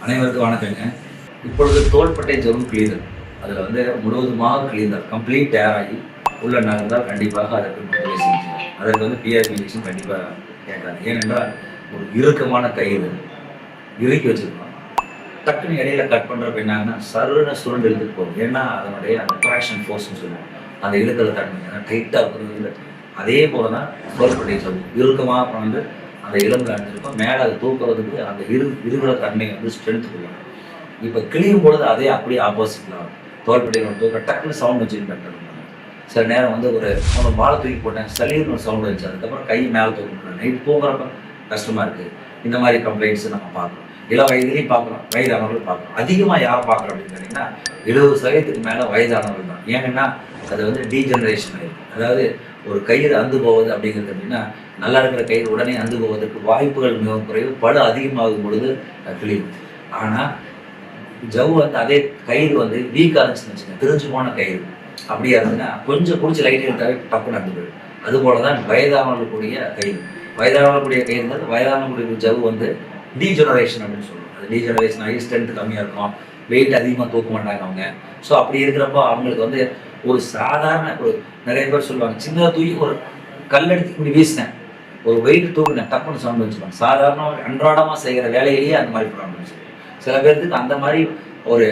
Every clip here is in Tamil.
அனைவருக்கும் வணக்கங்க. இப்பொழுது தோள்பட்டை ஜவ்வு கிளீனர் அதில் வந்து முழுவதுமாக கிளீனர் கம்ப்ளீட் டேர் ஆகி உள்ள நகர்ந்தால் கண்டிப்பாக அதற்கு முற்றுகை செஞ்சுக்கலாம். அதற்கு வந்து பிஆர்பி இன்ஜெக்ஷன் கண்டிப்பாக கேட்காது. ஏனென்றால் ஒரு இறுக்கமான கயிறு இறுக்கி வச்சுருக்கோம். டக்குன்னு இடையில கட் பண்ணுறப்ப என்னாங்கன்னா சருன்னு சுருண்டு இழுத்துட்டு போகும். ஏன்னா அதனுடைய அந்த ட்ராக்ஷன் ஃபோர்ஸ்ன்னு சொல்லுவோம். அந்த இழுக்கிற தன்மை டைட்டாக இருக்கிறது. அதே போல தான் தோள்பட்டை ஜவ்வு இறுக்கமாக வந்து அந்த எலும்பில் அணிஞ்சிருக்கும். மேலே அதை தூக்குறதுக்கு அந்த இருக்கிற தன்மை வந்து ஸ்ட்ரென்த் கொடுக்கும். இப்போ கிளியும் பொழுது அதே அப்படியே ஆப்போசிட்டில் ஆகும். தோள்பட்டையில் தூக்க டக்குன்னு சவுண்ட் வச்சுட்டு பெட்டர். சில நேரம் வந்து ஒரு மாலை தூக்கி போட்டேன் சளீர்னு ஒரு சவுண்ட் வந்துச்சு. அதுக்கப்புறம் கை மேலே தூக்க முடியல. நைட் தூங்குறப்ப கஷ்டமாக இருக்குது. இந்த மாதிரி கம்ப்ளைண்ட்ஸ் நம்ம பார்க்குறோம். இளம் வயதுலேயும் பார்க்குறோம், வயதானவர்களும் பார்க்குறோம். அதிகமாக யாரை பார்க்குறோம் அப்படின்னு கேட்டிங்கன்னா 70% மேலே வயதானவர்கள் தான். ஏன்னா அது வந்து டீஜெனரேஷன் ஆகிருக்கு. அதாவது ஒரு கயிறு அந்து போவது அப்படிங்கிறது அப்படின்னா நல்லா இருக்கிற கயிறு உடனே அந்து போவதற்கு வாய்ப்புகள் மிகவும் குறைவு. படு அதிகமாகும் பொழுது கிளியும். ஆனால் ஜவ்வு வந்து அதே கயிறு வந்து வீக்காக இருந்துச்சுன்னு வச்சுக்கோங்க, பிரிஞ்சு போன கயிறு அப்படியா இருந்ததுன்னா கொஞ்சம் பிடிச்சி லைட் எடுத்தாவே டப்பு நடந்து போயிடும். அதுபோல தான் வயதானவர்களுடைய கயிறு. வயதானவர்களுடைய கயிறுங்கிறது வயதானவர்களுடைய ஜவ்வு வந்து டீஜெனரேஷன் அப்படின்னு சொல்லுவோம். அது டீஜெனரேஷன் ஆகி ஸ்ட்ரென்த் கம்மியாக இருக்கும், வெயிட் அதிகமாக தூக்க மாட்டாங்க அவங்க. ஸோ அப்படி இருக்கிறப்போ அவங்களுக்கு வந்து ஒரு சாதாரண ஒரு நிறைய பேர் சொல்லுவாங்க, சின்னதாக தூக்கி ஒரு கல்லெடுத்து இப்படி வீசினேன், ஒரு வெயிட் தூக்குனேன், டப்புன்னு சவுண்ட் வச்சுப்பாங்க. சாதாரண அன்றாடமாக செய்கிற வேலையிலேயே அந்த மாதிரி ப்ராப்ளம் வச்சுருக்கோம். சில பேருக்கு அந்த மாதிரி ஒரு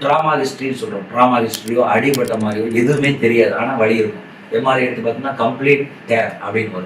ட்ராமா ஹிஸ்ட்ரின்னு சொல்கிறோம். ட்ராமா ஹிஸ்ட்ரியோ அடிபட்ட மாதிரியோ எதுவுமே தெரியாது, ஆனால் வலி இருக்கும். எம்ஆர்ஐ எடுத்து பார்த்தீங்கன்னா கம்ப்ளீட் டேர் அப்படின்னு வரும்.